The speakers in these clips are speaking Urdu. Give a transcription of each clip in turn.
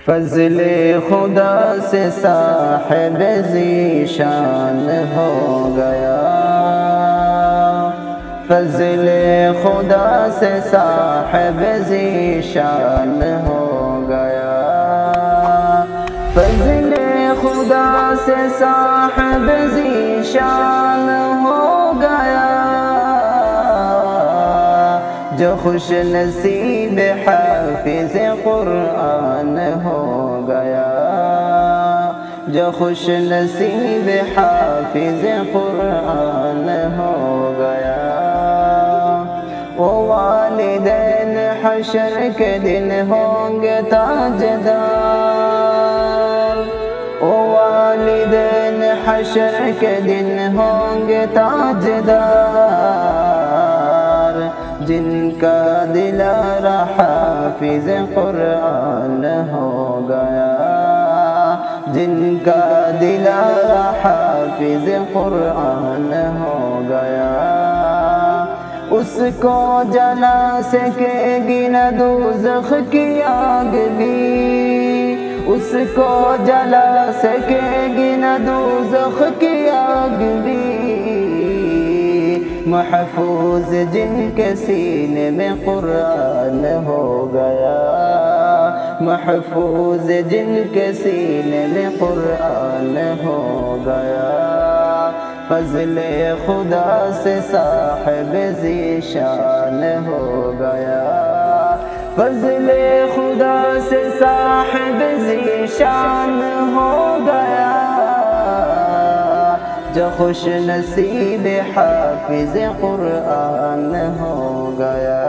فضل خدا سے صاحب ذیشان ہو گیا، فضل خدا سے صاحب ذیشان ہو گیا، فضل خدا سے صاحب ذیشان ہو گیا، جو خوش نصیب حافظ قرآن ہو گیا، جو خوش نصیب حافظ قرآن ہو گیا، وہ والدین حشر کے دن ہوں گے تاجدار، وہ والدین حشر کے دن ہوں گے تاجدار، جن کا دلارا حافظ قرآن ہو گیا، جن کا دلارا حافظ قرآن ہو گیا، اس کو جلا سکے گی نہ دوزخ کی آگ بھی، اس کو جلا سکے گی نہ دوزخ کی آگ بھی، محفوظ جن کے سینے میں قرآن ہو گیا، محفوظ جن کے سینے میں قرآن ہو گیا، فضل خدا سے صاحب ذیشان ہو گیا، فضل خدا سے صاحب ذیشان ہو گیا، جو خوش نصیب حافظ قرآن ہو گیا،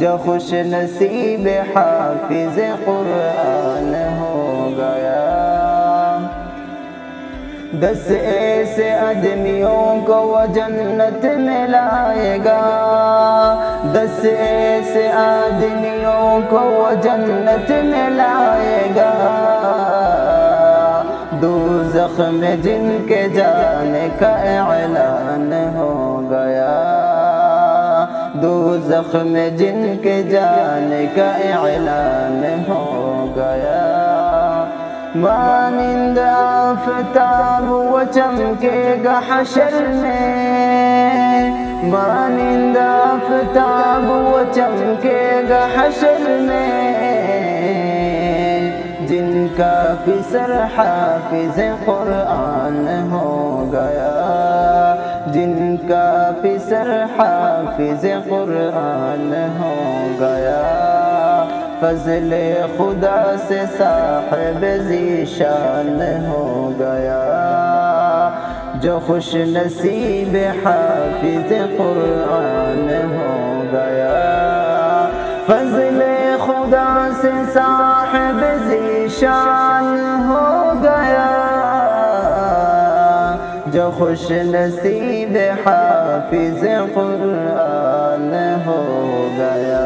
جو خوش نصیب حافظ قرآن ہو گیا، 10 ایسے آدمیوں کو وہ جنت میں لائے گا، 10 ایسے آدمیوں کو وہ جنت میں لائے گا، دوزخ میں جن کے جانے کا اعلان ہو گیا، دوزخ میں جن کے جانے کا اعلان ہو گیا، مانند آفتاب وہ چمکے گا حشر میں، مانند آفتاب وہ چمکے گا حشر میں، جن کا پسر حافظ قرآن ہو گیا، جن کا پسر حافظ قرآن ہو گیا، فضل خدا سے صاحب ذیشان ہو گیا، جو خوش نصیب حافظ قرآن ہو گیا، فضل خدا سے صاحب ذیشان ہو گیا، جو خوش نصیب حافظ قرآن ہو گیا۔